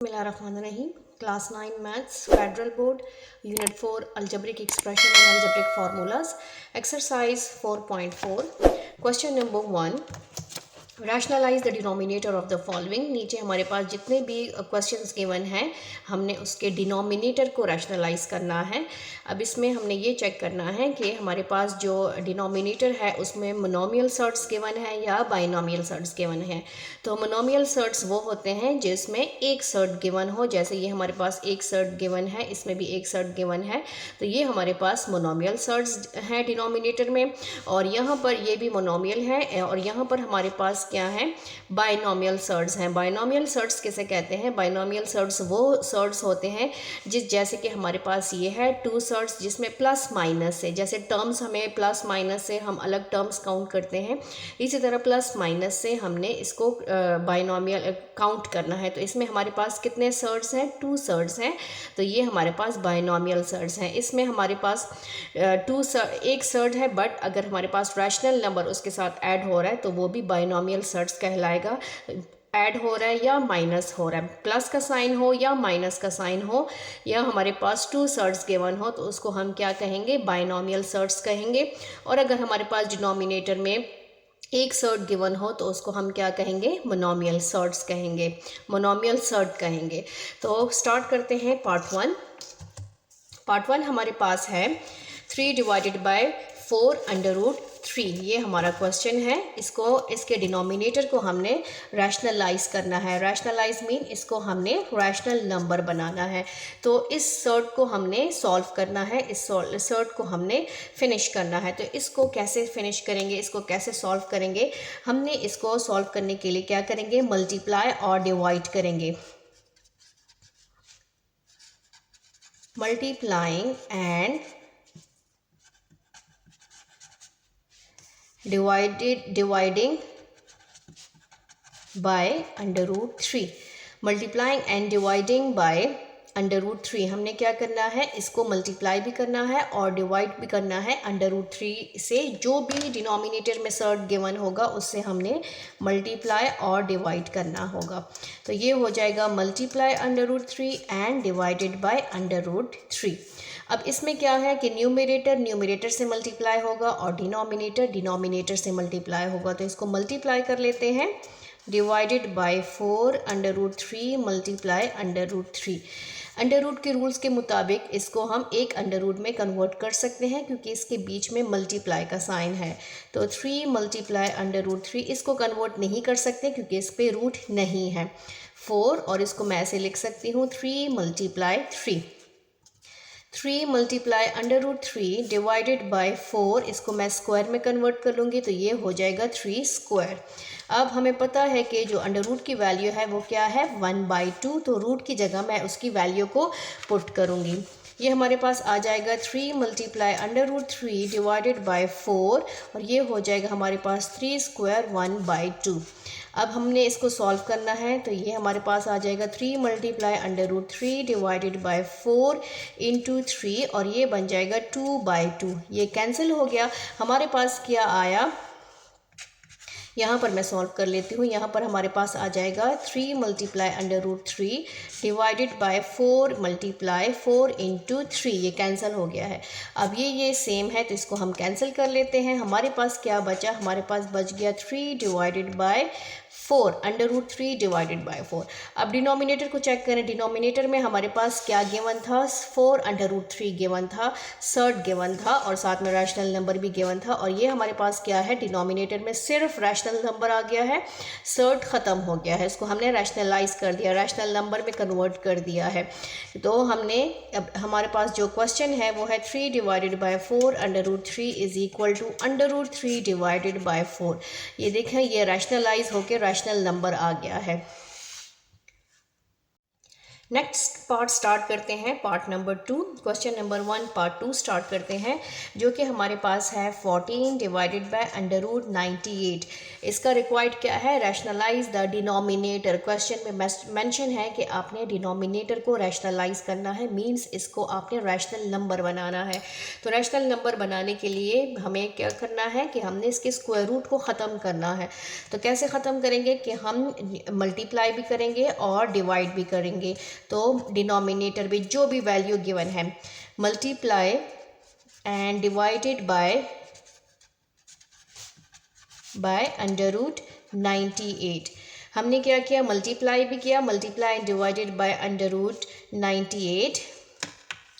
Bismillahirrahmanirrahim. Class 9 Maths, Federal Board, Unit 4, Algebraic Expression and Algebraic Formulas, Exercise 4.4. Question number 1. Rationalise the denominator of the following. नीचे हमारे पास जितने भी questions given हैं हमने उसके denominator को रैशनलाइज करना है। अब इसमें हमने ये चेक करना है कि हमारे पास जो डिनोमिनेटर है उसमें मोनोमियल सर्ट्स गिवन है या बाइनोमियल सर्ट्स गिवन है। तो मोनोमियल सर्ट्स वो होते हैं जिसमें एक सर्ट गिवन हो, जैसे ये हमारे पास एक सर्ट गिवन है, इसमें भी एक सर्ट गिवन है, तो ये हमारे पास मोनोमियल सर्ट्स हैं डिनोमिनेटर में। और यहाँ पर ये भी मोनोमियल है और यहाँ पर हमारे पास क्या है, बाइनोमियल सर्ट्स हैं। बाइनोमियल सर्ट्स किसे कहते हैं? बाइनोमियल सर्ट्स वो सर्ट्स होते हैं जैसे कि हमारे पास ये है टू सर्ट्स जिसमें प्लस माइनस से, जैसे टर्म्स हमें प्लस माइनस से हम अलग टर्म्स काउंट करते हैं, इसी तरह प्लस माइनस से हमने इसको बाइनोमियल काउंट करना है। तो इसमें हमारे पास कितने सर्ट्स हैं? टू सर्ट्स हैं, तो ये हमारे पास बाइनोमियल सर्ट्स हैं। इसमें हमारे पास एक सर्ट है, बट अगर हमारे पास रैशनल नंबर उसके साथ ऐड हो रहा है तो वो भी बाइनोमियल सर्ट्स कहलाएगा। ऐड हो रहा है या माइनस हो रहा है, प्लस का साइन हो या माइनस का साइन हो, या हमारे पास टू सर्ट्स गिवन हो, तो उसको हम क्या कहेंगे? बाइनोमियल सर्ट्स कहेंगे। और अगर हमारे पास डिनोमिनेटर में एक सर्ट गिवन हो तो उसको हम क्या कहेंगे? मोनोमियल सर्ट्स कहेंगे, मोनोमियल सर्ट कहेंगे। तो स्टार्ट करते हैं पार्ट 1। पार्ट 1 हमारे पास है 3 डिवाइडेड बाय 4 अंडर रूट 3। ये हमारा क्वेश्चन है। इसके डिनोमिनेटर को हमने रैशनलाइज करना है। रैशनलाइज मीन इसको हमने रैशनल नंबर बनाना है। तो इस सर्ट को हमने सॉल्व करना है, इस सर्ट को हमने फिनिश करना है। तो इसको कैसे फिनिश करेंगे, इसको कैसे सॉल्व करेंगे? हमने इसको सॉल्व करने के लिए क्या करेंगे? मल्टीप्लाई और डिवाइड करेंगे। Multiplying and dividing by under root 3। Multiplying and dividing by under root 3। हमने क्या करना है? इसको मल्टीप्लाई भी करना है और डिवाइड भी करना है अंडर रूट 3 से। जो भी डिनोमिनेटर में सर्ट गिवन होगा उससे हमने मल्टीप्लाई और डिवाइड करना होगा। तो ये हो जाएगा multiply under root 3 and divided by under root 3। अब इसमें क्या है कि न्यूमरेटर से मल्टीप्लाई होगा और डिनोमिनेटर से मल्टीप्लाई होगा। तो इसको मल्टीप्लाई कर लेते हैं। Divided by 4 under root 3 multiply under root 3। Under root के रूल्स के मुताबिक इसको हम एक अंडर रूट में कन्वर्ट कर सकते हैं क्योंकि इसके बीच में मल्टीप्लाई का साइन है। तो 3 मल्टीप्लाई अंडर रूट 3 इसको कन्वर्ट नहीं कर सकते क्योंकि इस पर रूट नहीं है 4, और इसको मैं ऐसे लिख सकती हूँ 3 multiply 3। 3 multiply under root 3 divided by 4, इसको मैं स्क्वायर में कन्वर्ट कर लूँगी तो ये हो जाएगा 3 स्क्वायर। अब हमें पता है कि जो अंडर रूट की वैल्यू है वो क्या है? 1/2। तो रूट की जगह मैं उसकी वैल्यू को पुट करूँगी। ये हमारे पास आ जाएगा 3 multiply under root 3 divided by 4, और ये हो जाएगा हमारे पास 3 स्क्वायर 1/2। अब हमने इसको सॉल्व करना है तो ये हमारे पास आ जाएगा 3 multiply under root 3 divided by 4 into 3, और ये बन जाएगा 2/2। ये कैंसिल हो गया। हमारे पास क्या आया? यहाँ पर मैं सॉल्व कर लेती हूँ। यहाँ पर हमारे पास आ जाएगा 3 multiply under root 3 divided by 4 multiply 4 into 3। ये कैंसिल हो गया है। अब ये सेम है तो इसको हम कैंसिल कर लेते हैं। हमारे पास क्या बचा? हमारे पास बच गया 3 divided by 4 under root 3 divided by 4। अब डिनोमिनेटर को चेक करें। डिनोमिनेटर में हमारे पास क्या गिवन था? 4 अंडर रूट 3 गिवन था, सर्ट गिवन था और साथ में रैशनल नंबर भी गिवन था। और ये हमारे पास क्या है? डिनोमिनेटर में सिर्फ रैशनल नंबर आ गया है, सर्ट ख़त्म हो गया है। इसको हमने रैशनलाइज कर दिया, रैशनल नंबर में कन्वर्ट कर दिया है। तो हमने अब हमारे पास जो क्वेश्चन है वो है 3 divided by 4 under root 3 is equal to under root 3 divided by 4। ये देखें, ये रैशनलाइज होकर रैशनल नंबर आ गया है। नेक्स्ट पार्ट स्टार्ट करते हैं, part number 2। Question number 1 part 2 start करते हैं, जो कि हमारे पास है 14 डिवाइडेड बाय अंडर रूट 98। इसका रिक्वायर्ड क्या है, रैशनलाइज द डिनोमिनेटर। क्वेश्चन में मेंशन है कि आपने डिनोमिनेटर को रैशनलाइज करना है, मींस इसको आपने रैशनल नंबर बनाना है। तो रैशनल नंबर बनाने के लिए हमें क्या करना है कि हमने इसके स्क्वायर रूट को ख़त्म करना है। तो कैसे ख़त्म करेंगे कि हम मल्टीप्लाई भी करेंगे और डिवाइड भी करेंगे। तो डिनोमिनेटर में जो भी वैल्यू गिवन है, multiply and divided by under root 98। हमने क्या किया, मल्टीप्लाई भी किया, multiply and divided by under root 98।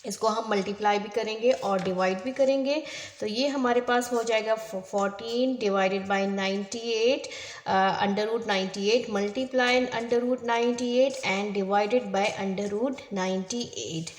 इसको हम मल्टीप्लाई भी करेंगे और डिवाइड भी करेंगे। तो ये हमारे पास हो जाएगा 14 divided by 98 under root 98 multiply under root 98 and divided by under root 98।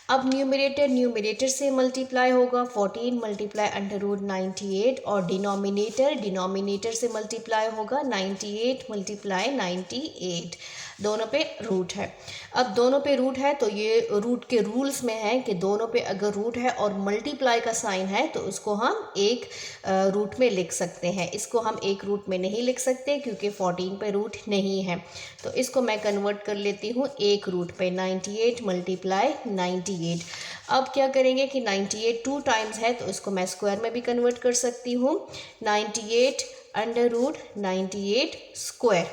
अब न्यूमरेटर से मल्टीप्लाई होगा, 14 मल्टीप्लाई अंडर रूट 98, और डिनोमिनेटर से मल्टीप्लाई होगा 98 मल्टीप्लाई 98। दोनों पे रूट है। अब दोनों पे रूट है तो ये रूट के रूल्स में है कि दोनों पे अगर रूट है और मल्टीप्लाई का साइन है तो उसको हम एक रूट में लिख सकते हैं। इसको हम एक रूट में नहीं लिख सकते क्योंकि 14 पे रूट नहीं है। तो इसको मैं कन्वर्ट कर लेती हूँ एक रूट पे, 98 मल्टीप्लाई 98। अब क्या करेंगे कि 98 2 टाइम्स है तो इसको मैं स्क्वायर में भी कन्वर्ट कर सकती हूँ, 98 under root 98 square.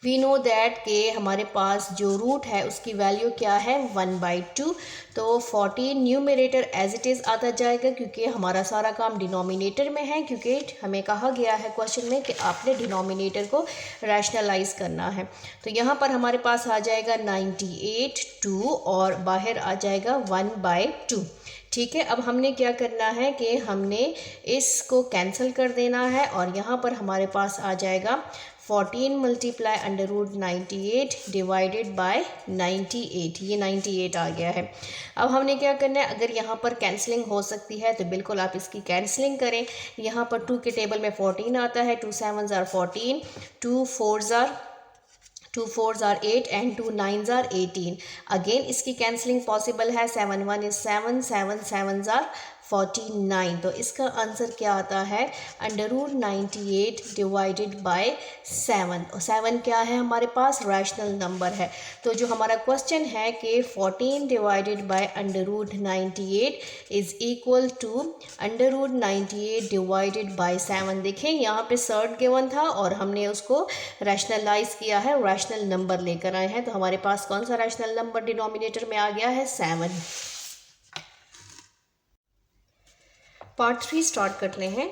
We know that कि हमारे पास जो रूट है उसकी वैल्यू क्या है, 1/2। तो 14 न्यूमरेटर एज इट इज़ आता जाएगा क्योंकि हमारा सारा काम डिनोमिनेटर में है, क्योंकि हमें कहा गया है क्वेश्चन में कि आपने डिनोमिनेटर को रैशनलाइज करना है। तो यहाँ पर हमारे पास आ जाएगा 98 2 और बाहर आ जाएगा 1/2। ठीक है, अब हमने क्या करना है कि हमने इसको कैंसिल कर देना है और यहाँ पर हमारे पास आ जाएगा 14 multiply under root 98 divided by 98। ये 98 आ गया है। अब हमने क्या करना है, अगर यहाँ पर कैंसलिंग हो सकती है तो बिल्कुल आप इसकी कैंसलिंग करें। यहाँ पर 2 के टेबल में 14 आता है, 2 7s are 14, 2 4s are 8 and 2 9s are 18। Again इसकी कैंसलिंग पॉसिबल है, 7 1 is 7, 7 7s are 49। तो इसका आंसर क्या आता है, अंडर रूट 98 डिवाइडेड बाय 7। और 7 क्या है हमारे पास, रैशनल नंबर है। तो जो हमारा क्वेश्चन है कि 14 divided by under root 98 is equal to under root 98 divided by 7। देखें यहाँ पे सर्ड गिवन था और हमने उसको रैशनलाइज किया है, रैशनल नंबर लेकर आए हैं। तो हमारे पास कौन सा रैशनल नंबर डिनोमिनेटर में आ गया है, 7। पार्ट 3 स्टार्ट करते हैं।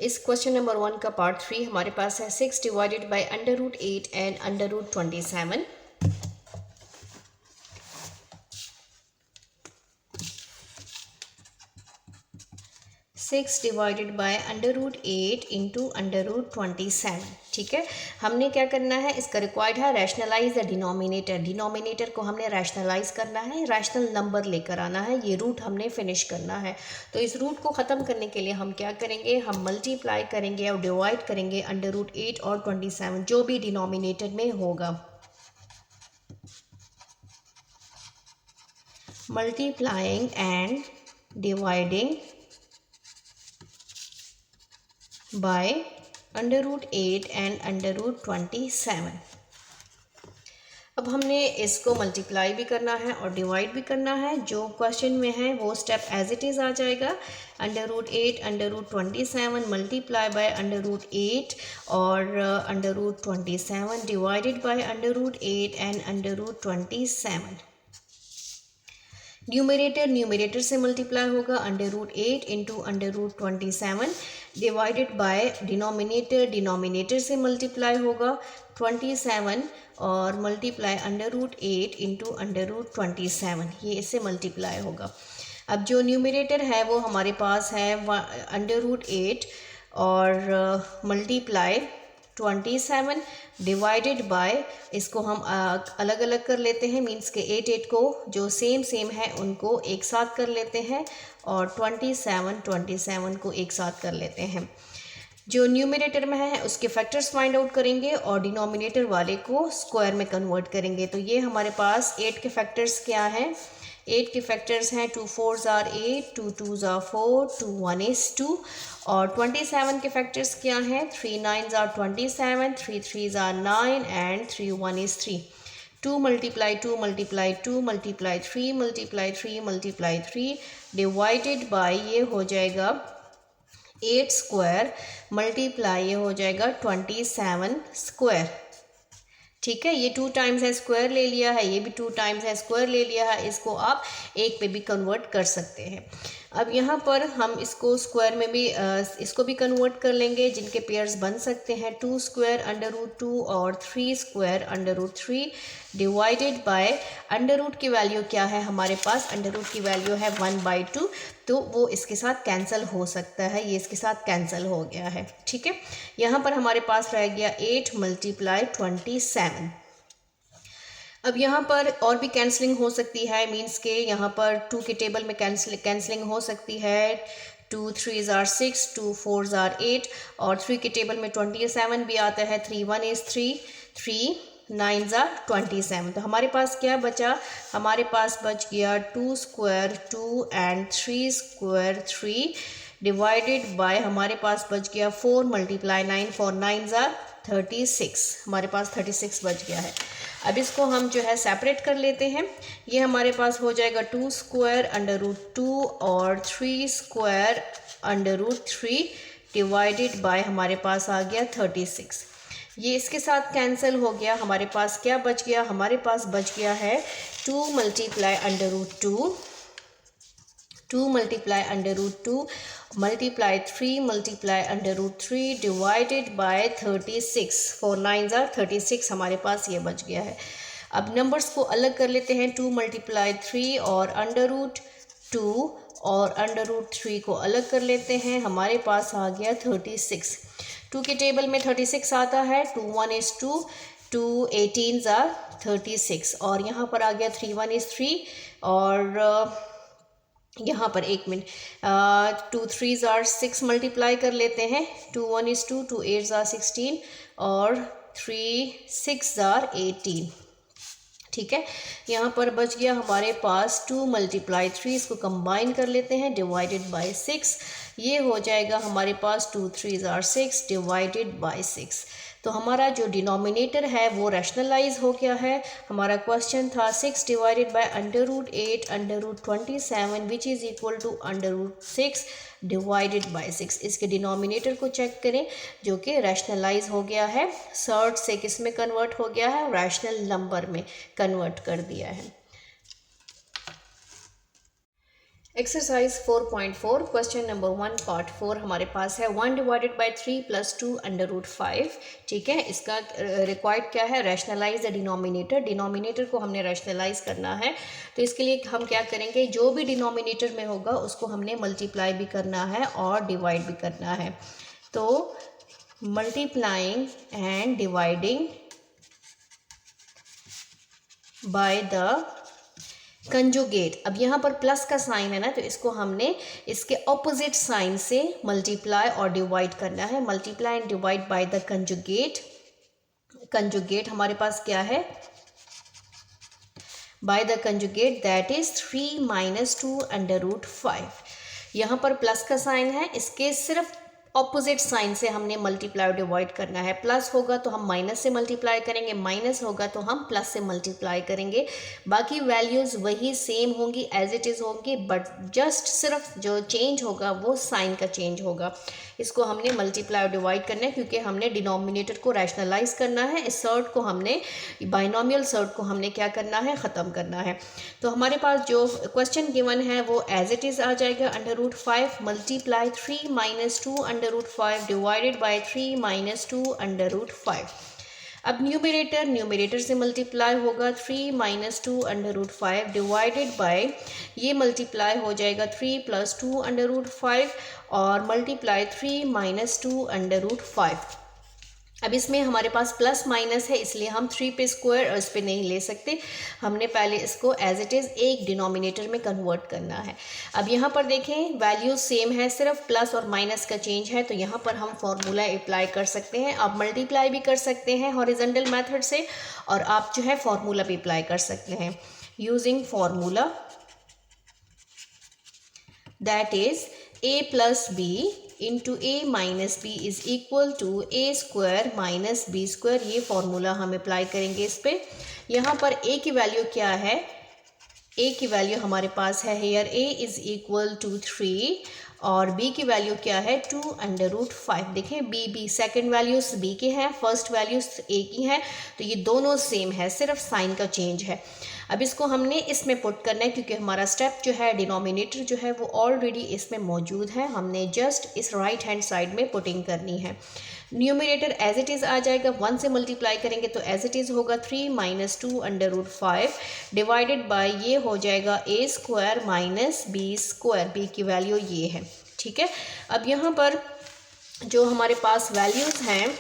इस क्वेश्चन नंबर 1 का पार्ट 3 हमारे पास है 6 divided by under root 8 and under root 27। 6 divided by under root 8 into under root 27। ठीक है, हमने क्या करना है, इसका रिक्वायर्ड है रैशनलाइज द डिनोमिनेटर को हमने रैशनलाइज करना है, रैशनल नंबर लेकर आना है। ये रूट हमने फिनिश करना है। तो इस रूट को ख़त्म करने के लिए हम क्या करेंगे, हम मल्टीप्लाई करेंगे और डिवाइड करेंगे अंडर रूट 8 और 27 जो भी डिनोमिनेटर में होगा। Multiplying and dividing by under root 8 and under root 27। अब हमने इसको मल्टीप्लाई भी करना है और डिवाइड भी करना है। जो क्वेश्चन में है वो स्टेप एज इट इज़ आ जाएगा, under root 8 under root 27 multiply by under root 8 और under root 27 divided by under root 8 and under root 27। Numerator से मल्टीप्लाई होगा, under root 8 into under root 27 divided by denominator से multiply होगा 27 और multiply under root 8 into under root 27, ये इससे multiply होगा। अब जो न्यूमरेटर है वो हमारे पास है अंडर रूट 8 और मल्टीप्लाई 27 डिवाइडेड बाय, इसको हम अलग अलग कर लेते हैं, मीन्स के 8 को जो सेम है उनको एक साथ कर लेते हैं और 27 को एक साथ कर लेते हैं। जो न्यूमरेटर में है उसके फैक्टर्स फाइंड आउट करेंगे और डिनोमिनेटर वाले को स्क्वायर में कन्वर्ट करेंगे। तो ये हमारे पास 8 के फैक्टर्स क्या हैं? 8 के फैक्टर्स हैं 2 4s are 8, 2 2s are 4, 2 1 is 2। और 27 के फैक्टर्स क्या हैं? 3 9s are 27, 3 3s are 9 and 3 1 is 3। 2 multiply 2 multiply 2 multiply 3 multiply 3 multiply 3 divided by ये हो जाएगा 8 स्क्वायर मल्टीप्लाई ये हो जाएगा 27 स्क्वायर। ठीक है, ये 2 टाइम्स है स्क्वायर ले लिया है, ये भी 2 टाइम्स है स्क्वायर ले लिया है, इसको आप एक पे भी कन्वर्ट कर सकते हैं। अब यहाँ पर हम इसको स्क्वायर में भी इसको भी कन्वर्ट कर लेंगे, जिनके पेयर्स बन सकते हैं 2 स्क्वायर अंडर रूट 2 और 3 square under root 3 divided by under root की वैल्यू क्या है हमारे पास? अंडर रूट की वैल्यू है 1/2, तो वो इसके साथ कैंसिल हो सकता है, ये इसके साथ कैंसिल हो गया है। ठीक है, यहाँ पर हमारे पास रह गया 8 × 27। अब यहाँ पर और भी कैंसलिंग हो सकती है, मींस के यहाँ पर 2 के टेबल में कैंसलिंग हो सकती है। 2 3s are 6, 2 4s are 8 और 3 के टेबल में 27 भी आता है। 3 1 is 3, 3 9s are 27। तो हमारे पास क्या बचा? हमारे पास बच गया 2 square 2 and 3 square 3 divided by हमारे पास बच गया 4 × 9, 4 9s are 36। हमारे पास 36 बच गया है। अब इसको हम जो है सेपरेट कर लेते हैं। ये हमारे पास हो जाएगा 2 स्क्वायर अंडर रूट 2 और 3 square under root 3 divided by हमारे पास आ गया 36। ये इसके साथ कैंसिल हो गया। हमारे पास क्या बच गया? हमारे पास बच गया है 2 × under root 2, 2 × under root 2 multiply 3 × under root 3 divided by 36। 4 9s are 36 हमारे पास ये बच गया है। अब नंबर्स को अलग कर लेते हैं। 2 × 3 और अंडर रूट 2 और अंडर रूट 3 को अलग कर लेते हैं। हमारे पास आ गया 36। 2 के टेबल में 36 आता है। 2 1 is 2, 2 18s are 36 और यहाँ पर आ गया 3 1 is 3 और यहाँ पर 1 मिनट 2 3s are 6 मल्टीप्लाई कर लेते हैं। 2 1 is 2, 2 8s are 16 और 3 6s are 18। ठीक है, यहाँ पर बच गया हमारे पास 2 × 3, इसको कंबाइन कर लेते हैं डिवाइडेड बाय 6। ये हो जाएगा हमारे पास 2 3s are 6 डिवाइडेड बाय 6। तो हमारा जो डिनोमिनेटर है वो रैशनलाइज हो गया है। हमारा क्वेश्चन था 6 divided by under root 8 under root 27 which is equal to under root 6 divided by 6। इसके डिनोमिनेटर को चेक करें जो कि रैशनलाइज हो गया है, सर्ड से किस में कन्वर्ट हो गया है? रैशनल नंबर में कन्वर्ट कर दिया है। एक्सरसाइज 4.4 क्वेश्चन नंबर 1 पार्ट 4 हमारे पास है 1 डिवाइडेड बाय 3 + 2 अंडर रूट 5। ठीक है, इसका रिक्वायर्ड क्या है? Rationalise the denominator. डिनोमिनेटर को हमने रैशनलाइज करना है, तो इसके लिए हम क्या करेंगे? जो भी डिनोमिनेटर में होगा उसको हमने मल्टीप्लाई भी करना है और डिवाइड भी करना है। तो multiplying and dividing bye the conjugate. अब यहाँ पर प्लस का साइन है ना, तो इसको हमने इसके ऑपोजिट साइन से मल्टीप्लाई और डिवाइड करना है। Multiply and divide by the conjugate. Conjugate हमारे पास क्या है? By the conjugate that is 3 - 2 under root 5। यहाँ पर प्लस का साइन है, इसके सिर्फ ऑपोजिट साइन से हमने मल्टीप्लाई और डिवाइड करना है। प्लस होगा तो हम माइनस से मल्टीप्लाई करेंगे, माइनस होगा तो हम प्लस से मल्टीप्लाई करेंगे। बाकी वैल्यूज़ वही सेम होंगी, एज इट इज़ होंगी, बट जस्ट सिर्फ जो चेंज होगा वो साइन का चेंज होगा। इसको हमने मल्टीप्लाई और डिवाइड करना है क्योंकि हमने डिनोमिनेटर को रैशनलाइज करना है। इस सर्ट को हमने बाइनोमियल सर्ट को हमने क्या करना है? ख़त्म करना है। तो हमारे पास जो क्वेश्चन गिवन है वो एज इट इज़ आ जाएगा। Under root 5 multiply 3 - 2 under root 5 divided by 3 - 2 under root 5। अब न्यूमरेटर से मल्टीप्लाई होगा 3 - 2 अंडर रूट 5 डिवाइडेड बाय ये मल्टीप्लाई हो जाएगा 3 + 2 अंडर रूट 5 और मल्टीप्लाई 3 - 2 अंडर रूट 5। अब इसमें हमारे पास प्लस माइनस है, इसलिए हम 3 पे स्क्वायर और इस पे नहीं ले सकते। हमने पहले इसको एज इट इज़ एक डिनोमिनेटर में कन्वर्ट करना है। अब यहाँ पर देखें वैल्यू सेम है, सिर्फ प्लस और माइनस का चेंज है, तो यहाँ पर हम फॉर्मूला अप्लाई कर सकते हैं। आप मल्टीप्लाई भी कर सकते हैं हॉरिजॉन्टल मेथड से, और आप जो है फॉर्मूला भी अप्लाई कर सकते हैं using formula, that is a plus b into a minus b is equal to a square minus b square. ये फॉर्मूला हम अप्लाई करेंगे इस पर। यहाँ पर a की वैल्यू क्या है, a की वैल्यू हमारे पास है here a is equal to 3 और b की वैल्यू क्या है 2√5। देखें b सेकंड वैल्यूज b के हैं, फर्स्ट वैल्यूज a की हैं, तो ये दोनों सेम है, सिर्फ साइन का चेंज है। अब इसको हमने इसमें पुट करना है क्योंकि हमारा स्टेप जो है डिनोमिनेटर जो है वो ऑलरेडी इसमें मौजूद है, हमने जस्ट इस राइट हैंड साइड में पुटिंग करनी है। न्यूमरेटर एज इट इज़ आ जाएगा, 1 से मल्टीप्लाई करेंगे तो एज इट इज़ होगा 3 माइनस 2√5 डिवाइडेड बाय ये हो जाएगा a square minus b square, b की वैल्यू ये है। ठीक है, अब यहाँ पर जो हमारे पास वैल्यूज़ हैं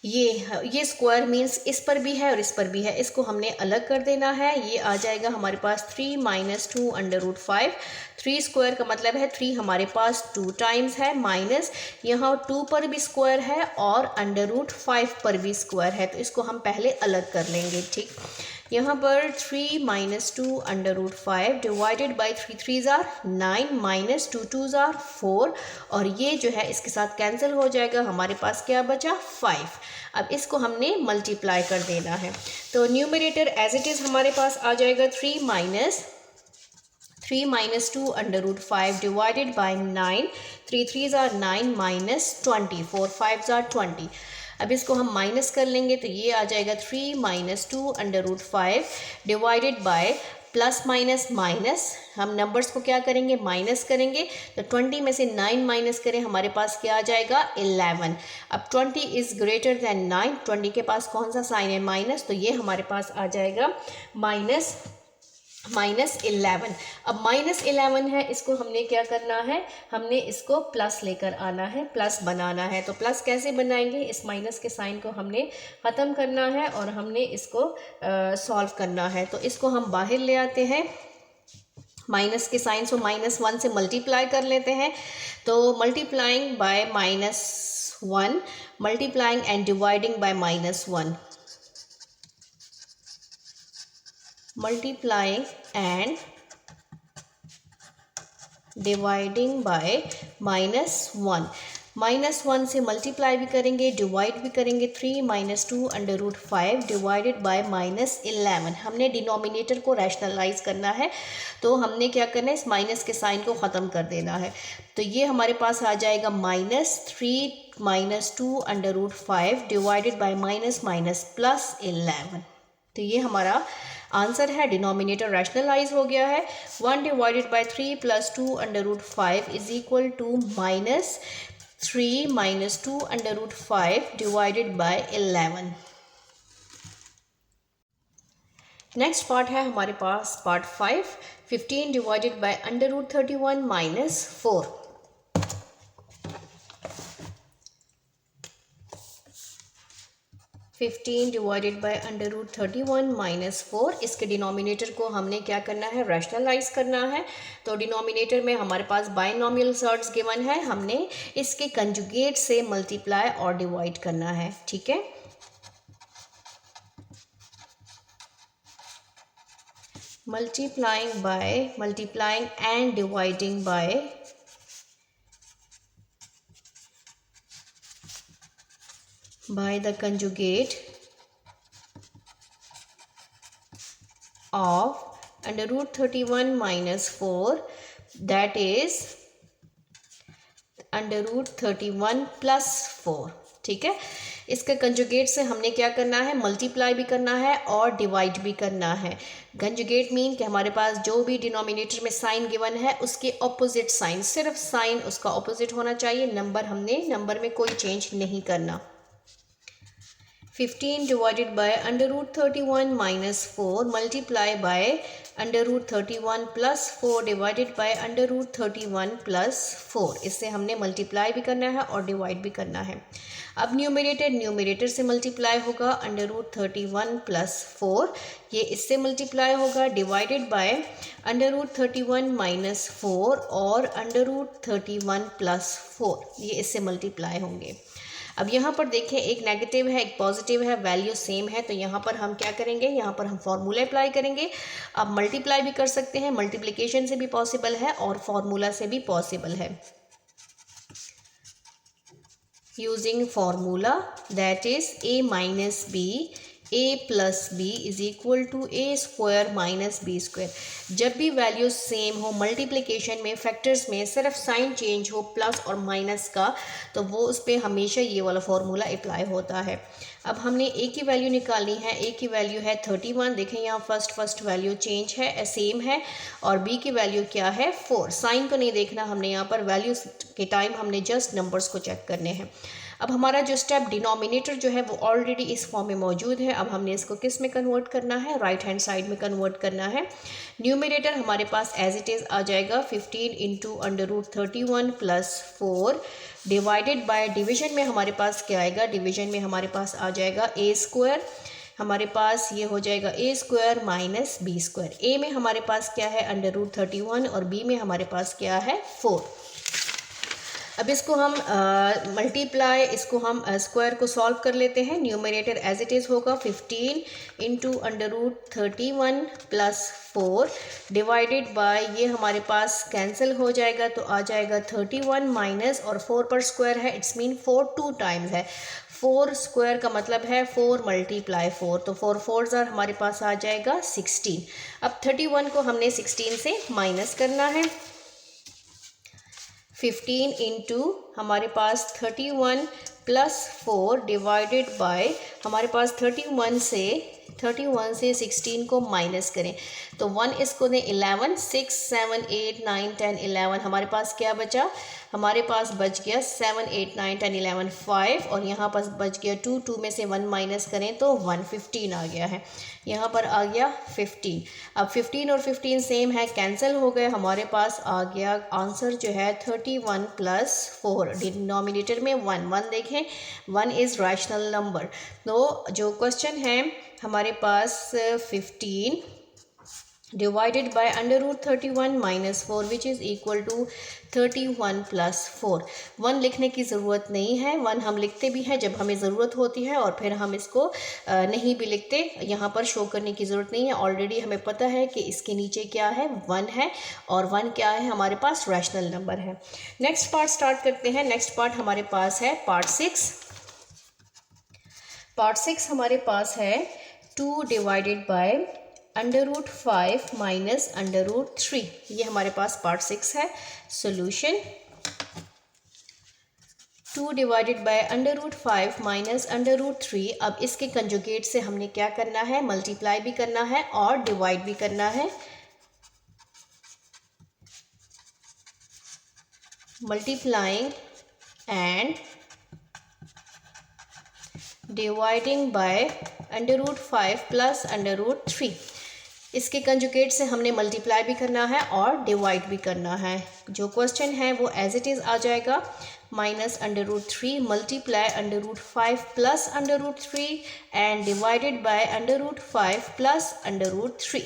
ये स्क्वायर मीन्स इस पर भी है और इस पर भी है, इसको हमने अलग कर देना है। ये आ जाएगा हमारे पास 3 माइनस 2√5, 3 स्क्वायर का मतलब है 3 हमारे पास 2 टाइम्स है, माइनस यहाँ 2 पर भी स्क्वायर है और √5 पर भी स्क्वायर है, तो इसको हम पहले अलग कर लेंगे। ठीक, यहाँ पर 3 माइनस 2√5 डिवाइडेड बाई 3 3 ज़ार 9 माइनस 2 2 ज़ार 4 और ये जो है इसके साथ कैंसिल हो जाएगा, हमारे पास क्या बचा 5। अब इसको हमने मल्टीप्लाई कर देना है, तो न्यूमरेटर एज इट इज़ हमारे पास आ जाएगा 3 माइनस 2√5 डिवाइडेड बाई 9, 3 3 ज़ार 9 माइनस 20, 4 5 ज़ार 20। अब इसको हम माइनस कर लेंगे तो ये आ जाएगा 3 minus 2√5 divided bye plus minus minus, हम नंबर्स को क्या करेंगे माइनस करेंगे, तो 20 में से 9 माइनस करें हमारे पास क्या आ जाएगा 11। अब 20 इज़ ग्रेटर दैन 9, 20 के पास कौन सा साइन है माइनस, तो ये हमारे पास आ जाएगा -11। अब -11 है, इसको हमने क्या करना है, हमने इसको प्लस लेकर आना है, प्लस बनाना है। तो प्लस कैसे बनाएंगे, इस माइनस के साइन को हमने ख़त्म करना है और हमने इसको सॉल्व करना है। तो इसको हम बाहर ले आते हैं, माइनस के साइन को -1 से मल्टीप्लाई कर लेते हैं। तो multiplying by -1 multiplying and dividing bye -1, multiplying and dividing bye -1, -1 से मल्टीप्लाई भी करेंगे डिवाइड भी करेंगे, 3 माइनस 2√5 डिवाइडेड बाय -11। हमने डिनोमिनेटर को रैशनलाइज करना है, तो हमने क्या करना है, इस माइनस के साइन को ख़त्म कर देना है। तो ये हमारे पास आ जाएगा -3 माइनस 2√5 डिवाइडेड बाय +11। तो ये हमारा आंसर है, डिनोमिनेटर रैशनलाइज हो गया है। 1 divided by 3 plus 2√5 is equal to -3 minus 2√5 divided by 11। Next part है हमारे पास part 5, 15 divided by √31 minus 4। Divided by √31 minus 4, इसके डिनोमिनेटर को हमने क्या करना है, रैशनलाइज करना है। तो डिनोमिनेटर में हमारे पास बाइनोमियल सर्ट्स गिवन है, हमने इसके कंजुगेट से मल्टीप्लाई और डिवाइड करना है। ठीक है, multiplying and dividing by the conjugate of √31 minus 4, that is √31 plus 4। ठीक है, इसके कंजुगेट से हमने क्या करना है, मल्टीप्लाई भी करना है और डिवाइड भी करना है। कंजुगेट मीन कि हमारे पास जो भी डिनोमिनेटर में साइन गिवन है उसके ऑपोजिट साइन, सिर्फ साइन उसका ऑपोजिट होना चाहिए, नंबर में कोई चेंज नहीं करना। 15 divided by √31 minus 4 multiply by √31 plus 4 divided by √31 plus 4। इससे हमने मल्टीप्लाई भी करना है और डिवाइड भी करना है। अब न्यूमरेटर से मल्टीप्लाई होगा √31 प्लस 4, ये इससे मल्टीप्लाई होगा, डिवाइडेड बाय √31 माइनस 4 और √31 प्लस 4, ये इससे मल्टीप्लाई होंगे। अब यहाँ पर देखें, एक नेगेटिव है एक पॉजिटिव है, वैल्यू सेम है, तो यहाँ पर हम क्या करेंगे, यहाँ पर हम फार्मूला अप्लाई करेंगे। अब मल्टीप्लाई भी कर सकते हैं, मल्टीप्लिकेशन से भी पॉसिबल है और फार्मूला से भी पॉसिबल है। Using formula that is a minus b, a plus b is equal to a square minus b square. जब भी वैल्यू सेम हो, मल्टीप्लिकेशन में फैक्टर्स में सिर्फ साइन चेंज हो प्लस और माइनस का, तो वो उस पर हमेशा ये वाला फार्मूला अप्लाई होता है। अब हमने a की वैल्यू निकालनी है, a की वैल्यू है 31, देखें यहाँ फर्स्ट वैल्यू चेंज है, सेम है, और b की वैल्यू क्या है 4। साइन को नहीं देखना हमने, यहाँ पर वैल्यू के टाइम हमने जस्ट नंबर्स को चेक करने हैं। अब हमारा जो स्टेप डिनोमिनेटर जो है वो ऑलरेडी इस फॉर्म में मौजूद है। अब हमने इसको किस में कन्वर्ट करना है, राइट हैंड साइड में कन्वर्ट करना है। न्यूमरेटर हमारे पास एज इट इज़ आ जाएगा 15 into √31 plus 4 divided bye, division में हमारे पास क्या आएगा, डिवीजन में हमारे पास आ जाएगा a स्क्वायर, हमारे पास ये हो जाएगा a square minus b square. a में हमारे पास क्या है √31 और b में हमारे पास क्या है 4। अब इसको हम मल्टीप्लाई, इसको हम स्क्वायर को सॉल्व कर लेते हैं। न्यूमरेटर एज इट इज़ होगा 15 इंटू √31 प्लस 4 डिवाइडेड बाय, ये हमारे पास कैंसिल हो जाएगा तो आ जाएगा 31 माइनस, और 4 पर स्क्वायर है, इट्स मीन 4 2 टाइम्स है। 4 स्क्वायर का मतलब है 4 मल्टीप्लाई 4, तो 4 4s हमारे पास आ जाएगा 16। अब 31 को हमने 16 से माइनस करना है। 15 इंटू हमारे पास 31 प्लस 4 डिवाइडेड बाय, हमारे पास 31 से 16 को माइनस करें तो 1 इसको दें 11, 6 7 8 9 10 11, हमारे पास क्या बचा, हमारे पास बच गया 7 8 9 10 11 5, और यहाँ पर बच गया 2, 2 में से 1 माइनस करें तो 1, 15 आ गया है, यहाँ पर आ गया 15। अब 15 और 15 सेम है, कैंसिल हो गए, हमारे पास आ गया आंसर जो है 31 प्लस 4, डिनोमिनेटर में 1 1 देखें, 1 इज़ रैशनल नंबर। तो जो क्वेश्चन है हमारे पास 15 divided by √31 minus 4 which is equal to 31 plus 4। 1 लिखने की ज़रूरत नहीं है, 1 हम लिखते भी हैं जब हमें ज़रूरत होती है, और फिर हम इसको नहीं भी लिखते, यहाँ पर शो करने की ज़रूरत नहीं है। ऑलरेडी हमें पता है कि इसके नीचे क्या है, 1 है, और 1 क्या है हमारे पास, रैशनल नंबर है। नेक्स्ट पार्ट स्टार्ट करते हैं। नेक्स्ट पार्ट हमारे पास है पार्ट 6। पार्ट 6 हमारे पास है 2 डिवाइडेड बाय √5 माइनस √3, ये हमारे पास पार्ट 6 है। Solution 2 divided by √5 minus √3। अब इसके कंजुगेट से हमने क्या करना है, मल्टीप्लाई भी करना है और डिवाइड भी करना है। Multiplying and dividing bye √5 plus √3, इसके कंजुगेट से हमने मल्टीप्लाई भी करना है और डिवाइड भी करना है। जो क्वेश्चन है वो एज इट इज़ आ जाएगा, minus √3 multiply √5 plus √3 and divided by √5 plus √3।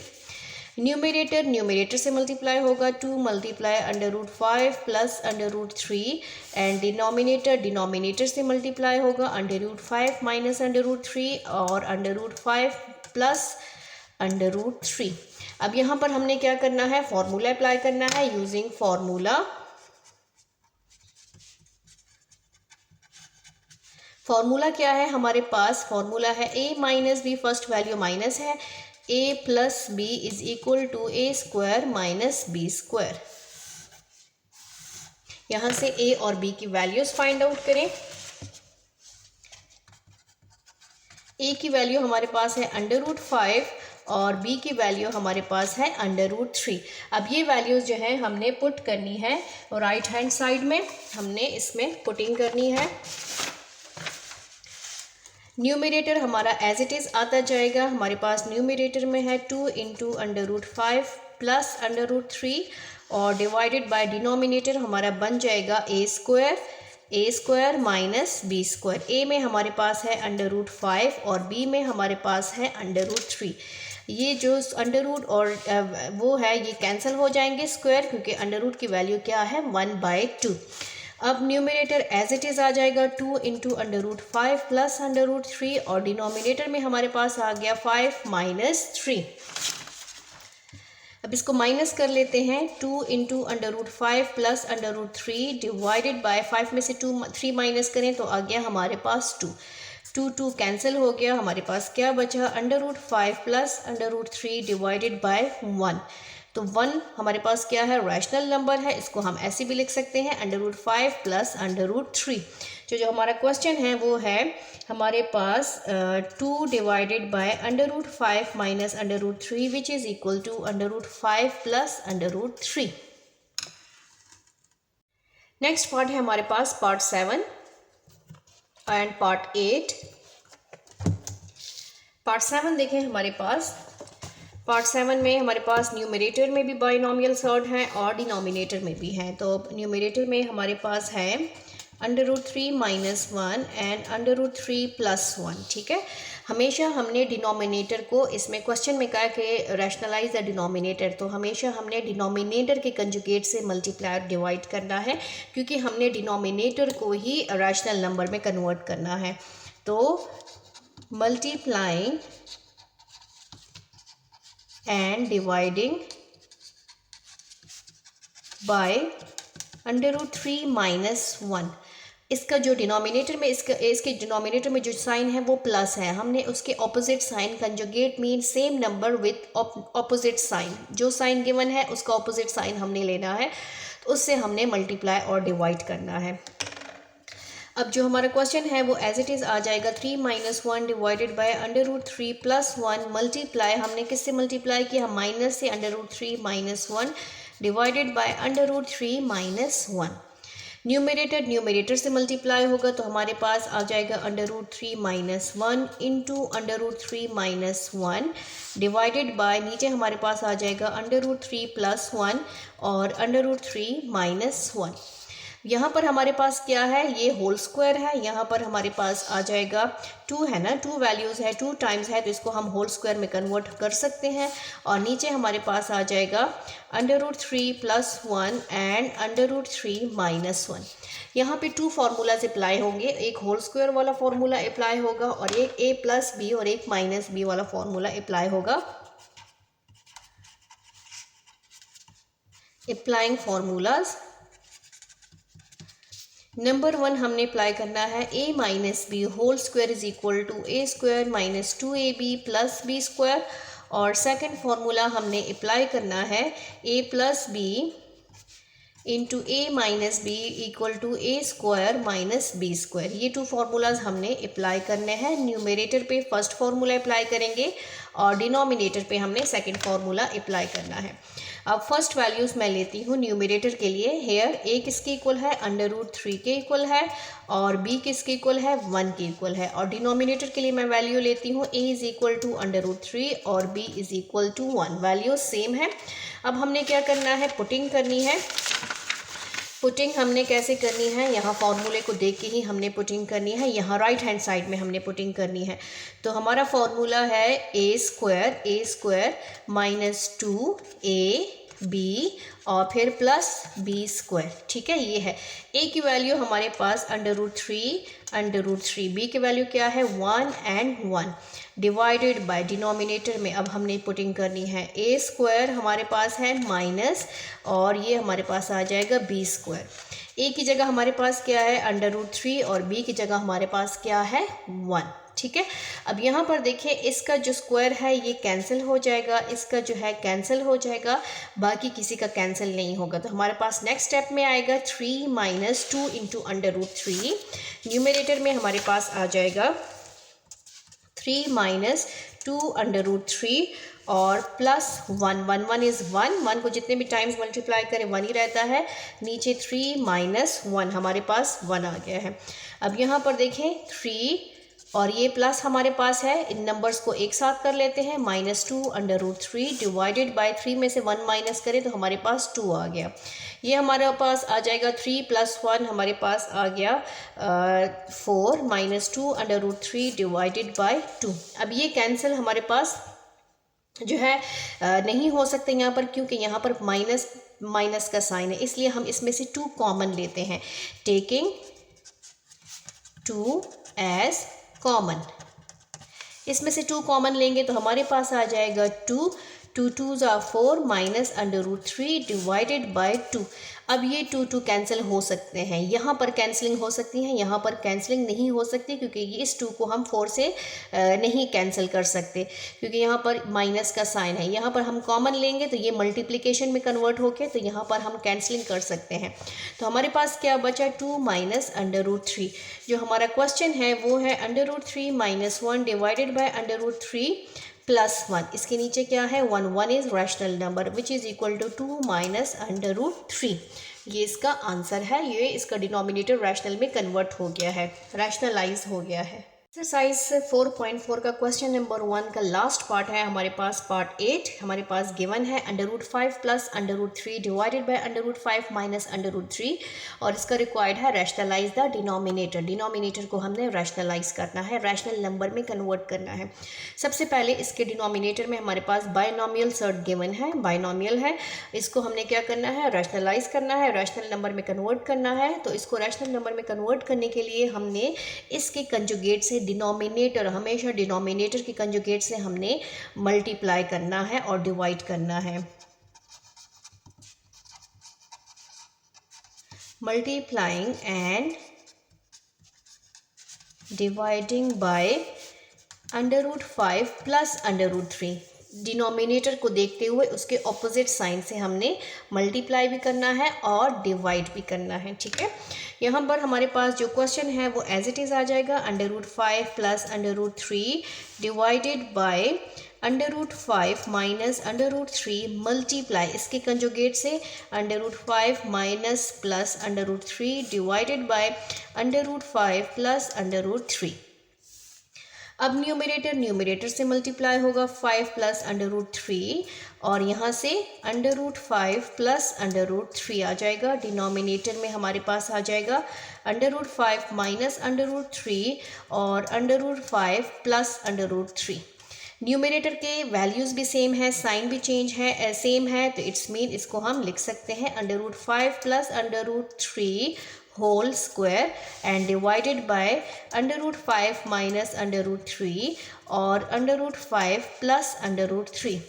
Numerator से मल्टीप्लाई होगा, 2 मल्टीप्लाई √5 प्लस √3 एंड डिनोमिनेटर से मल्टीप्लाई होगा √5 माइनस √3 और √5 प्लस √3। अब यहाँ पर हमने क्या करना है, फॉर्मूला अप्लाई करना है। यूजिंग फॉर्मूला, फॉर्मूला क्या है हमारे पास, फॉर्मूला है a minus b, first value minus है, a plus b is equal to a square minus b square. यहाँ से a और b की वैल्यूज फाइंड आउट करें। a की वैल्यू हमारे पास है √5 और b की वैल्यू हमारे पास है √3। अब ये वैल्यूज़ जो है हमने पुट करनी है और राइट हैंड साइड में हमने इसमें पुटिंग करनी है। न्यूमरेटर हमारा एज इट इज़ आता जाएगा। हमारे पास न्यूमरेटर में है 2 इंटू √5 प्लस √3 और डिवाइडेड बाय डिनोमिनेटर हमारा बन जाएगा ए स्क्वायर माइनस बी स्क्वायर। ए में हमारे पास है √5 और बी में हमारे पास है √3। ये जो अंडर रूट और वो है ये कैंसिल हो जाएंगे स्क्वायर, क्योंकि अंडर रूट की वैल्यू क्या है 1/2। अब न्यूमरेटर एज इट इज़ आ जाएगा 2 इंटू √5 प्लस √3 और डिनोमिनेटर में हमारे पास आ गया 5 माइनस 3। अब इसको माइनस कर लेते हैं। 2 इंटू √5 प्लस √3 डिवाइडेड बाय 5 में से 3 माइनस करें तो आ गया हमारे पास 2 2 कैंसिल हो गया। हमारे पास क्या बचा √5 प्लस √3 डिवाइडेड बाय 1। तो 1 हमारे पास क्या है रैशनल नंबर है, इसको हम ऐसे भी लिख सकते हैं √5 प्लस √3। जो हमारा क्वेश्चन है वो है हमारे पास 2 divided by √5 minus √3 which is equal to √5 plus √3। Next part है हमारे पास पार्ट 7 एंड पार्ट 8। पार्ट 7 देखें हमारे पास। पार्ट 7 में हमारे पास न्यूमरेटर में भी बाइनोमियल सॉर्ट हैं और डिनोमिनेटर में भी हैं। तो न्यूमरेटर में हमारे पास है √3 माइनस 1 एंड √3 प्लस 1। ठीक है, हमेशा हमने डिनोमिनेटर को, इसमें क्वेश्चन में कहा कि रैशनलाइज द डिनोमिनेटर, तो हमेशा हमने डिनोमिनेटर के कंजुगेट से मल्टीप्लाई और डिवाइड करना है, क्योंकि हमने डिनोमिनेटर को ही रैशनल नंबर में कन्वर्ट करना है। तो multiplying and dividing bye √3 minus 1। इसका जो डिनोमिनेटर में इसके डिनोमिनेटर में जो साइन है वो प्लस है, हमने उसके opposite sign conjugate mean same number with opposite sign, जो साइन गिवन है उसका ऑपोजिट साइन हमने लेना है, तो उससे हमने मल्टीप्लाई और डिवाइड करना है। अब जो हमारा क्वेश्चन है वो एज इट इज़ आ जाएगा 3 minus 1 divided by √3 plus 1 multiply, हमने किससे मल्टीप्लाई किया, माइनस से √3 minus 1 divided by √3 minus 1। Numerator से मल्टीप्लाई होगा तो हमारे पास आ जाएगा √3 minus 1 into √3 minus 1 divided bye, नीचे हमारे पास आ जाएगा √3 प्लस 1 और √3 माइनस 1। यहाँ पर हमारे पास क्या है, ये होल स्क्वायर है, यहाँ पर हमारे पास आ जाएगा 2 है ना, 2 वैल्यूज़ है, 2 टाइम्स है, तो इसको हम होल स्क्वायर में कन्वर्ट कर सकते हैं। और नीचे हमारे पास आ जाएगा √3 प्लस 1 एंड √3 माइनस 1। यहाँ पे 2 फार्मूलाज अप्लाई होंगे, एक होल स्क्वायर वाला फार्मूला अप्लाई होगा और एक a प्लस बी और एक माइनस बी वाला फार्मूला अप्लाई होगा। अप्लाइंग फार्मूलाज, नंबर 1 हमने अप्लाई करना है a minus b whole square is equal to a square minus 2ab plus b square. और सेकंड फार्मूला हमने अप्लाई करना है a plus b into a minus b equal to a square minus b square. ये 2 formulas हमने apply करने हैं। Numerator पे first formula apply करेंगे और डिनोमिनेटर पे हमने सेकंड फार्मूला अप्लाई करना है। अब फर्स्ट वैल्यूज़ मैं लेती हूँ न्यूमरेटर के लिए। हेयर a किसके इक्वल है, √3 के इक्वल है, और b किसके इक्वल है, 1 के इक्वल है। और डिनोमिनेटर के लिए मैं वैल्यू लेती हूँ a इज़ इक्वल टू √3 और b is equal to 1, value same है। अब हमने क्या करना है, पुटिंग करनी है। पुटिंग हमने कैसे करनी है, यहाँ फॉर्मूले को देख के ही हमने पुटिंग करनी है, यहाँ राइट हैंड साइड में हमने पुटिंग करनी है। तो हमारा फॉर्मूला है a स्क्वायर माइनस 2ab और फिर प्लस b स्क्वायर। ठीक है, ये है a की वैल्यू हमारे पास √3, b की वैल्यू क्या है 1 एंड 1 डिवाइडेड बाय डिनोमिनेटर में अब हमने पुटिंग करनी है a स्क्वायर हमारे पास है माइनस और ये हमारे पास आ जाएगा b स्क्वायर। a की जगह हमारे पास क्या है √3 और b की जगह हमारे पास क्या है 1। ठीक है, अब यहाँ पर देखिए इसका जो स्क्वायर है ये कैंसिल हो जाएगा, इसका जो है कैंसिल हो जाएगा, बाकी किसी का कैंसिल नहीं होगा। तो हमारे पास नेक्स्ट स्टेप में आएगा 3 माइनस 2 इंटू √3। न्यूमरेटर में हमारे पास आ जाएगा 3 माइनस 2 √3 और प्लस 1 इज़ 1 को जितने भी टाइम्स मल्टीप्लाई करें 1 ही रहता है। नीचे 3 माइनस 1 हमारे पास 1 आ गया है। अब यहाँ पर देखें 3 और ये प्लस हमारे पास है, इन नंबर्स को एक साथ कर लेते हैं, -2 √3 डिवाइडेड बाय 3 में से 1 माइनस करें तो हमारे पास 2 आ गया। ये हमारे पास आ जाएगा 3 + 1 हमारे पास आ गया 4 -2 √3 डिवाइडेड बाय 2। अब ये कैंसिल हमारे पास जो है नहीं हो सकते यहाँ पर, क्योंकि यहाँ पर माइनस का साइन है, इसलिए हम इसमें से 2 कॉमन लेते हैं, टेकिंग 2 एज कॉमन। इसमें से 2 कॉमन लेंगे तो हमारे पास आ जाएगा 2 2 = 4 -√3 डिवाइडेड बाय 2। अब ये 2 कैंसिल हो सकते हैं, यहाँ पर कैंसिलिंग हो सकती है, यहाँ पर कैंसिलिंग नहीं हो सकती, क्योंकि ये इस 2 को हम 4 से नहीं कैंसिल कर सकते, क्योंकि यहाँ पर माइनस का साइन है। यहाँ पर हम कॉमन लेंगे तो ये मल्टीप्लिकेशन में कन्वर्ट होके, तो यहाँ पर हम कैंसिलिंग कर सकते हैं। तो हमारे पास क्या बचा, 2 -√3। जो हमारा क्वेश्चन है वो है √3 - 1 डिवाइडेड बाय √3 + 1। इसके नीचे क्या है, 1 is rational number which is equal to 2 -√3। ये इसका आंसर है, ये इसका डिनोमिनेटर रैशनल में कन्वर्ट हो गया है, रैशनलाइज हो गया है। एक्सरसाइज 4.4 का क्वेश्चन नंबर 1 का लास्ट पार्ट है हमारे पास, पार्ट 8 हमारे पास गिवन है √5 + √3 डिवाइडेड बाय √5 - √3, और इसका रिक्वायर्ड है रैशनलाइज द डिनोमिनेटर। डिनोमिनेटर को हमने रैशनलाइज करना है, रैशनल नंबर में कन्वर्ट करना है। सबसे पहले इसके डिनोमिनेटर में हमारे पास बायनॉमियल सर्ट गिवन है, बायनॉमियल है, इसको हमने क्या करना है, रैशनलाइज करना है, रैशनल नंबर में कन्वर्ट करना है। तो इसको रैशनल नंबर में कन्वर्ट करने के लिए हमने इसके कंजुगेट से डिनोमिनेटर, हमेशा डिनोमिनेटर की कंजुगेट से हमने मल्टीप्लाई करना है और डिवाइड करना है। Multiplying and dividing bye √5 + √3। Denominator को देखते हुए उसके ऑपोजिट साइन से हमने मल्टीप्लाई भी करना है और डिवाइड भी करना है, ठीक है। यहाँ पर हमारे पास जो क्वेश्चन है वो एज इट इज़ आ जाएगा, √5 + √3 डिवाइडेड बाय √5 - √3 मल्टीप्लाई, इसके कंजुगेट से √5 - +√3 डिवाइडेड बाय √5 + √3। अब न्यूमरेटर से मल्टीप्लाई होगा, 5 + √3, और यहाँ से √5 + √3 आ जाएगा। डिनोमिनेटर में हमारे पास आ जाएगा √5 - √3 और √5 + √3। न्यूमरेटर के वैल्यूज़ भी सेम है, साइन भी चेंज है, सेम है, तो इट्स मीन इसको हम लिख सकते हैं √5 + √3 whole square and divided by √5 - √3 और √5 + √3।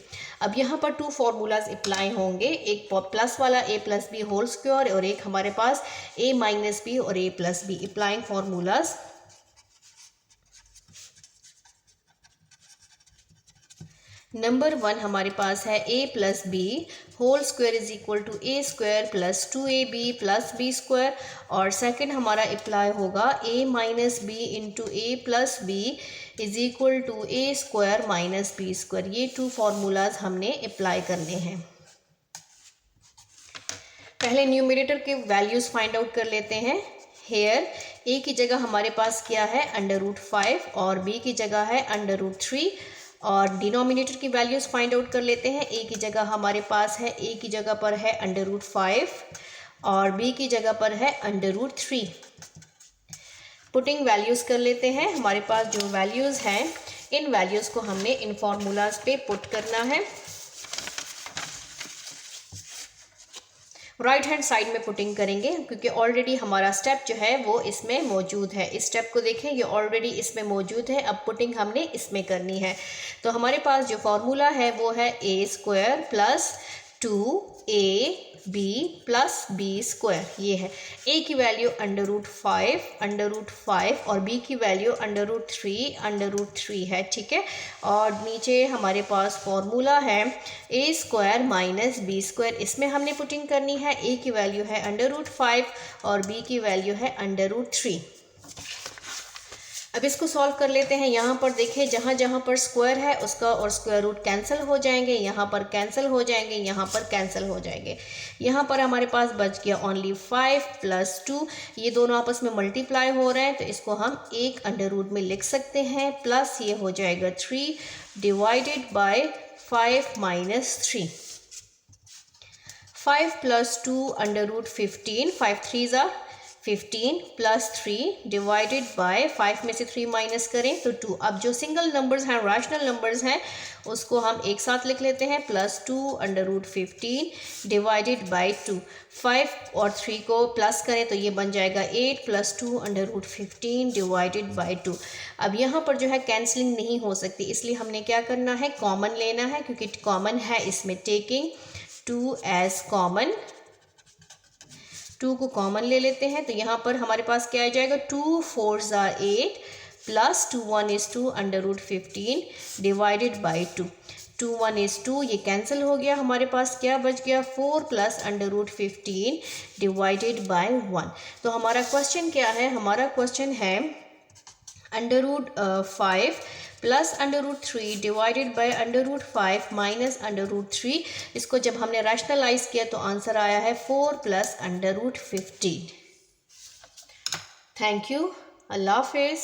अब यहाँ पर 2 फार्मूलाज अप्लाई होंगे, एक प्लस वाला a + b होल स्क्वायर, और एक हमारे पास a - b और a + b applying formulas. Number 1 हमारे पास है a + b whole square is equal to a² + 2ab + b², और सेकंड हमारा अप्लाई होगा a - b into a + b is equal to a² - b²। ये 2 फार्मूलाज हमने अप्लाई करने हैं। पहले न्यूमरेटर के वैल्यूज़ फाइंड आउट कर लेते हैं। हेयर a की जगह हमारे पास क्या है, √5, और b की जगह है √3, और डिनोमिनेटर की वैल्यूज़ फाइंड आउट कर लेते हैं। a की जगह हमारे पास है, a की जगह पर है √5 और b की जगह पर है √3। पुटिंग वैल्यूज़ कर लेते हैं। हमारे पास जो वैल्यूज़ हैं, इन वैल्यूज़ को हमने इन फार्मूलाज पे पुट करना है। राइट हैंड साइड में पुटिंग करेंगे, क्योंकि ऑलरेडी हमारा स्टेप जो है वो इसमें मौजूद है। इस स्टेप को देखें, ये ऑलरेडी इसमें मौजूद है, अब पुटिंग हमने इसमें करनी है। तो हमारे पास जो फार्मूला है वो है a² + 2ab + b²। ये है a की वैल्यू √5 और b की वैल्यू √3 है, ठीक है। और नीचे हमारे पास फॉर्मूला है a² - b², इसमें हमने पुटिंग करनी है। a की वैल्यू है √5 और b की वैल्यू है √3। अब इसको सॉल्व कर लेते हैं। यहाँ पर देखिए जहाँ जहाँ पर स्क्वायर है उसका और स्क्वायर रूट कैंसिल हो जाएंगे, यहाँ पर कैंसिल हो जाएंगे, यहाँ पर कैंसिल हो जाएंगे। यहाँ पर हमारे पास बच गया ओनली 5 + 2, ये दोनों आपस में मल्टीप्लाई हो रहे हैं तो इसको हम एक अंडर रूट में लिख सकते हैं, प्लस ये हो जाएगा 3 divided by 5 - 3। 5 + 2 under root 15, 5 3s are 15 + 3 divided by 5 में से 3 माइनस करें तो 2। अब जो सिंगल नंबर्स हैं, रैशनल नंबर्स हैं, उसको हम एक साथ लिख लेते हैं, +2 अंडर रूट 15 डिवाइडेड बाय 2। 5 और 3 को प्लस करें तो ये बन जाएगा 8 + 2 अंडर रूट 15 डिवाइडेड बाय 2। अब यहाँ पर जो है कैंसलिंग नहीं हो सकती, इसलिए हमने क्या करना है, कॉमन लेना है, क्योंकि कॉमन है इसमें, टेकिंग 2 एज कॉमन। 2 को कॉमन ले लेते हैं तो यहाँ पर हमारे पास क्या आ जाएगा, 2 4s are 8 + 2 1 is 2 under root 15 divided by 2। 2 1 is 2, ये कैंसिल हो गया, हमारे पास क्या बच गया, 4 + अंडर रूट 15 डिवाइडेड बाय 1। तो हमारा क्वेश्चन क्या है, हमारा क्वेश्चन है under root 5 + under root 3 divided by under root 5 minus under root 3। इसको जब हमने रैशनलाइज किया तो आंसर आया है 4 + अंडर रूट 15। थैंक यू, अल्लाह हाफिज़।